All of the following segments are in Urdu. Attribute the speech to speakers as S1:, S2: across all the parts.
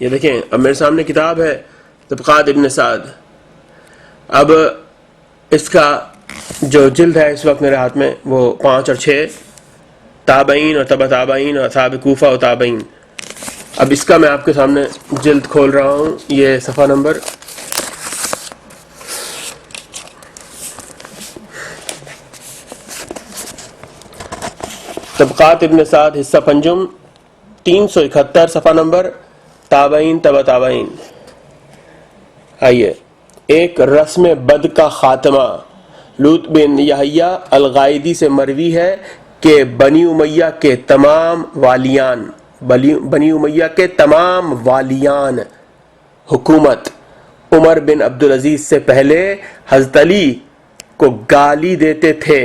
S1: یہ دیکھیں اب میرے سامنے کتاب ہے طبقات ابن سعد. اب اس کا جو جلد ہے اس وقت میرے ہاتھ میں وہ 5 اور 6 تابعین اور تبع تابعین اور اصحاب کوفہ و تابعین. اب اس کا میں آپ کے سامنے جلد کھول رہا ہوں. یہ صفحہ نمبر طبقات ابن سعد حصہ پنجم 371 صفحہ نمبر تابعین تبع تابعین. آئیے. ایک رسم بد کا خاتمہ. لوط بن یحییٰ الغائدی سے مروی ہے کہ بنی امیہ کے تمام والیان حکومت عمر بن عبدالعزیز سے پہلے حضرت علی کو گالی دیتے تھے.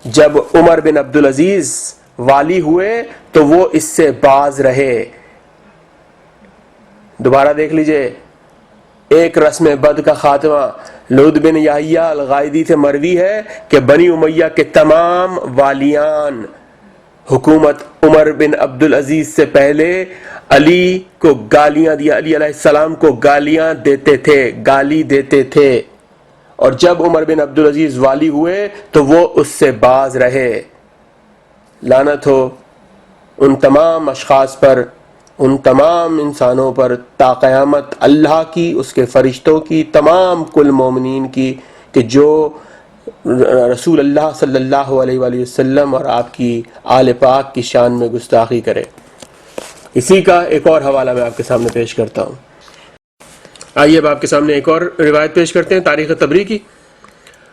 S1: جب عمر بن عبدالعزیز والی ہوئے تو وہ اس سے باز رہے. دوبارہ دیکھ لیجئے. ایک رسم بد کا خاتمہ. لوط بن یحییٰ الغائدی سے مروی ہے کہ بنی امیہ کے تمام والیان حکومت عمر بن عبدالعزیز سے پہلے علی کو گالیاں دیا، علی علیہ السلام کو گالیاں دیتے تھے. اور جب عمر بن عبدالعزیز والی ہوئے تو وہ اس سے باز رہے. لعنت ہو ان تمام اشخاص پر، ان تمام انسانوں پر تا قیامت، اللہ کی، اس کے فرشتوں کی، تمام کل مومنین کی، کہ جو رسول اللہ صلی اللہ علیہ وآلہ وسلم اور آپ کی آل پاک کی شان میں گستاخی کرے. اسی کا ایک اور حوالہ میں آپ کے سامنے پیش کرتا ہوں. آئیے اب آپ کے سامنے ایک اور روایت پیش کرتے ہیں تاریخ تبری کی.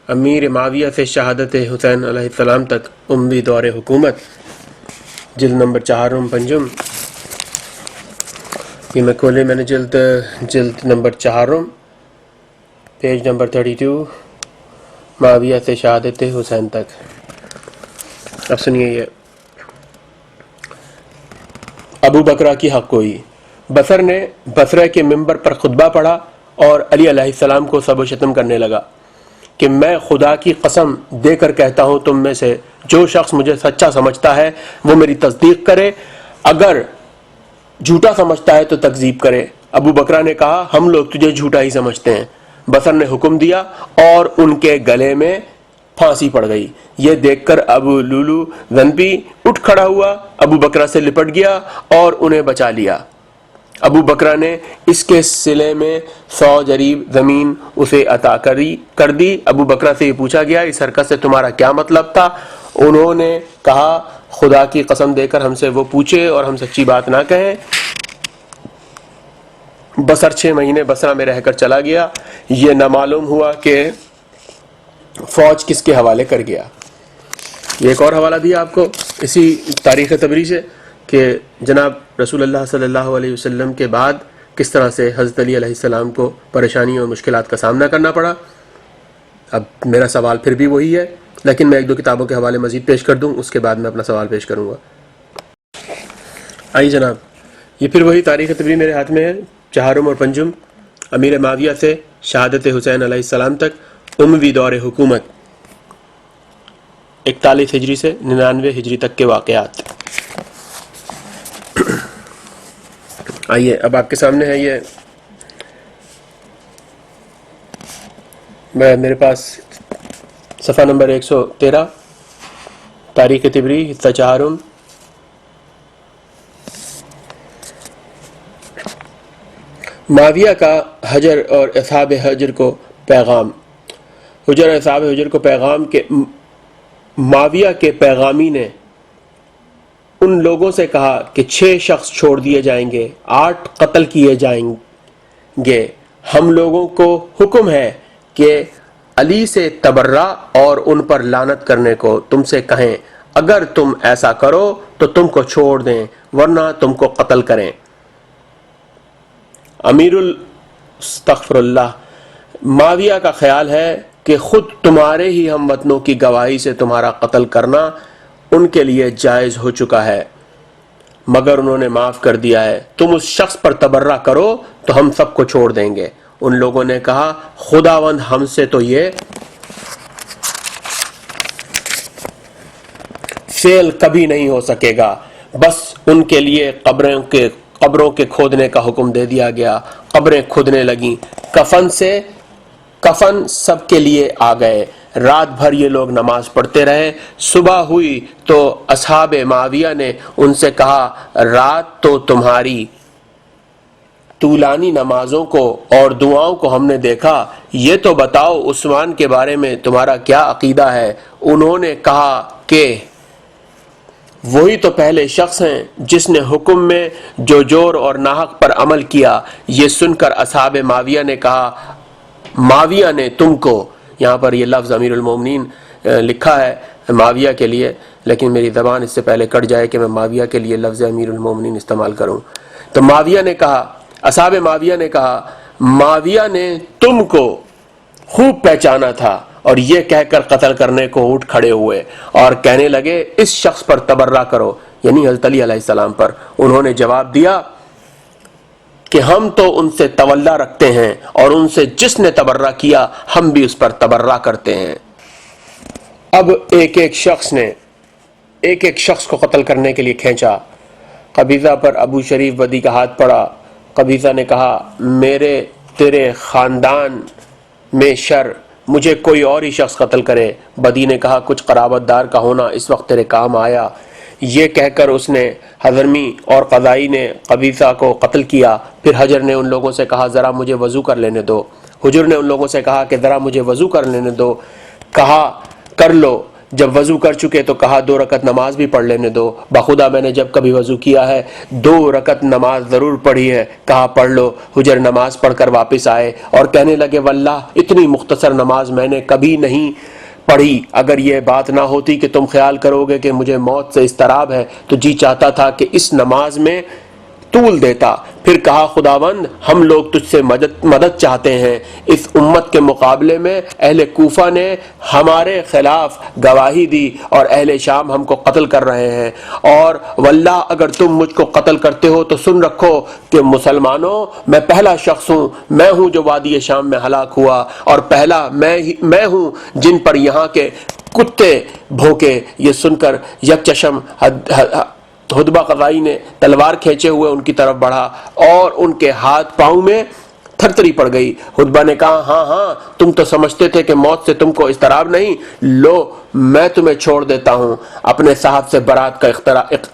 S1: امیر معاویہ سے شہادت حسین علیہ السلام تک اموی دور حکومت، جلد نمبر 4 پنجم. یہ میں کھولے میں نے جلد نمبر 4 پیج نمبر 32 معاویہ سے شہادت حسین تک. اب سنیے. یہ ابو بکرہ کی حق گوئی. بصر نے بصرہ کے منبر پر خطبہ پڑھا اور علی علیہ السلام کو سب و شتم کرنے لگا کہ میں خدا کی قسم دے کر کہتا ہوں تم میں سے جو شخص مجھے سچا سمجھتا ہے وہ میری تصدیق کرے، اگر جھوٹا سمجھتا ہے تو تکذیب کرے. ابو بکرہ نے کہا ہم لوگ تجھے جھوٹا ہی سمجھتے ہیں. بصر نے حکم دیا اور ان کے گلے میں پھانسی پڑ گئی. یہ دیکھ کر ابو لولو ذنبی اٹھ کھڑا ہوا، ابو بکرہ سے لپٹ گیا اور انہیں بچا لیا. ابو بکرہ نے اس کے صلے میں 100 جریب زمین اسے عطا کر دی. ابو بکرہ سے یہ پوچھا گیا اس حرکت سے تمہارا کیا مطلب تھا؟ انہوں نے کہا خدا کی قسم دے کر ہم سے وہ پوچھے اور ہم سچی بات نہ کہیں. بصر 6 مہینے بصرہ میں رہ کر چلا گیا. یہ نہ معلوم ہوا کہ فوج کس کے حوالے کر گیا. یہ ایک اور حوالہ دیا آپ کو اسی تاریخ تبری سے کہ جناب رسول اللہ صلی اللہ علیہ وسلم کے بعد کس طرح سے حضرت علی علیہ السلام کو پریشانیوں اور مشکلات کا سامنا کرنا پڑا. اب میرا سوال پھر بھی وہی ہے، لیکن میں 1-2 کتابوں کے حوالے مزید پیش کر دوں، اس کے بعد میں اپنا سوال پیش کروں گا. آئیے جناب. یہ پھر وہی تاریخ تبری میرے ہاتھ میں ہے 4 اور 5 امیر معاویہ سے شہادت حسین علیہ السلام تک اموی دور حکومت 41 ہجری سے 99 ہجری تک کے واقعات. آئیے اب آپ کے سامنے ہے. یہ میرے پاس صفحہ نمبر 113 تاریخ تبری حصہ 4 معاویہ کا حجر اور اصحاب حجر کو پیغام. حجر اور اصحاب حجر کو پیغام کہ معاویہ کے پیغامی نے ان لوگوں سے کہا کہ 6 شخص چھوڑ دیے جائیں گے، 8 قتل کیے جائیں گے. ہم لوگوں کو حکم ہے کہ علی سے تبرہ اور ان پر لعنت کرنے کو تم سے کہیں. اگر تم ایسا کرو تو تم کو چھوڑ دیں ورنہ تم کو قتل کریں. استغفر اللہ. معاویہ کا خیال ہے کہ خود تمہارے ہی ہم وطنوں کی گواہی سے تمہارا قتل کرنا ان کے لیے جائز ہو چکا ہے، مگر انہوں نے معاف کر دیا ہے. تم اس شخص پر تبرہ کرو تو ہم سب کو چھوڑ دیں گے. ان لوگوں نے کہا خداوند ہم سے تو یہ فعل کبھی نہیں ہو سکے گا، بس ان کے لیے قبروں کے قبروں کے کھودنے کا حکم دے دیا گیا، قبریں کھودنے لگیں، کفن سب کے لیے آ گئے، رات بھر یہ لوگ نماز پڑھتے رہے، صبح ہوئی تو اصحاب معاویہ نے ان سے کہا رات تو تمہاری طولانی نمازوں کو اور دعاؤں کو ہم نے دیکھا، یہ تو بتاؤ عثمان کے بارے میں تمہارا کیا عقیدہ ہے؟ انہوں نے کہا کہ وہی تو پہلے شخص ہیں جس نے حکم میں جو جور اور ناحق پر عمل کیا۔ یہ سن کر اصحاب معاویہ نے کہا معاویہ نے تم کو، یہاں پر یہ لفظ امیر المومنین لکھا ہے معاویہ کے لیے، لیکن میری زبان اس سے پہلے کٹ جائے کہ میں معاویہ کے لیے لفظ امیر المومنین استعمال کروں۔ تو معاویہ نے کہا، اصحاب معاویہ نے کہا معاویہ نے تم کو خوب پہچانا تھا، اور یہ کہہ کر قتل کرنے کو اٹھ کھڑے ہوئے اور کہنے لگے اس شخص پر تبرہ کرو، یعنی حضرت علی علیہ السلام پر۔ انہوں نے جواب دیا کہ ہم تو ان سے تولا رکھتے ہیں، اور ان سے جس نے تبرہ کیا ہم بھی اس پر تبرہ کرتے ہیں۔ اب ایک ایک شخص کو قتل کرنے کے لیے کھینچا۔ قبیصہ پر ابو شریف بدی کا ہاتھ پڑا۔ قبیصہ نے کہا میرے تیرے خاندان میں شر، مجھے کوئی اور ہی شخص قتل کرے۔ بدی نے کہا کچھ قرابت دار کا ہونا اس وقت تیرے کام آیا۔ یہ کہہ کر اس نے حضرمی اور قضائی نے قبیصہ کو قتل کیا۔ پھر حجر نے ان لوگوں سے کہا ذرا مجھے وضو کر لینے دو۔ حجر نے ان لوگوں سے کہا کہ ذرا مجھے وضو کر لینے دو۔ کہا کر لو۔ جب وضو کر چکے تو کہا 2 رکعت نماز بھی پڑھ لینے دو۔ بخدا میں نے جب کبھی وضو کیا ہے 2 رکعت نماز ضرور پڑھی ہے۔ کہا پڑھ لو۔ حجر نماز پڑھ کر واپس آئے اور کہنے لگے واللہ اتنی مختصر نماز میں نے کبھی نہیں پڑھی۔ اگر یہ بات نہ ہوتی کہ تم خیال کرو گے کہ مجھے موت سے اضطراب ہے تو جی چاہتا تھا کہ اس نماز میں طول دیتا۔ پھر کہا خداوند ہم لوگ تجھ سے مدد چاہتے ہیں، اس امت کے مقابلے میں اہل کوفہ نے ہمارے خلاف گواہی دی اور اہل شام ہم کو قتل کر رہے ہیں، اور واللہ اگر تم مجھ کو قتل کرتے ہو تو سن رکھو کہ مسلمانوں میں پہلا شخص ہوں، میں ہوں جو وادی شام میں ہلاک ہوا، اور پہلا میں ہوں جن پر یہاں کے کتے بھوکے۔ یہ سن کر یکچشم ہدبہ قضائی نے تلوار کھینچے ہوئے ان کی طرف بڑھا اور ان کے ہاتھ پاؤں میں تھرتھری پڑ گئی۔ ہدبہ نے کہا ہاں تم تو سمجھتے تھے کہ موت سے تم کو اضطراب نہیں، لو میں تمہیں چھوڑ دیتا ہوں، اپنے صاحب سے برات کا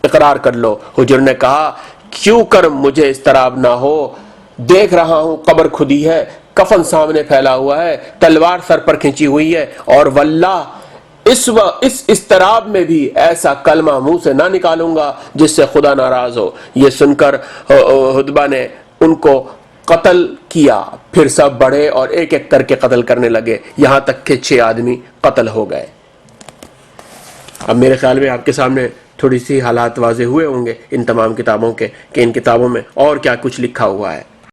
S1: اقرار کر لو۔ حجر نے کہا کیوں کر مجھے اضطراب نہ ہو، دیکھ رہا ہوں قبر کھدی ہے، کفن سامنے پھیلا ہوا ہے، تلوار سر پر کھینچی ہوئی ہے، اور واللہ اس اضطراب میں بھی ایسا کلمہ منہ سے نہ نکالوں گا جس سے خدا ناراض ہو۔ یہ سن کر ہدبہ نے ان کو قتل کیا۔ پھر سب بڑھے اور ایک ایک کر کے قتل کرنے لگے، یہاں تک کہ 6 آدمی قتل ہو گئے۔ اب میرے خیال میں آپ کے سامنے تھوڑی سی حالات واضح ہوئے ہوں گے ان تمام کتابوں کے کہ ان کتابوں میں اور کیا کچھ لکھا ہوا ہے۔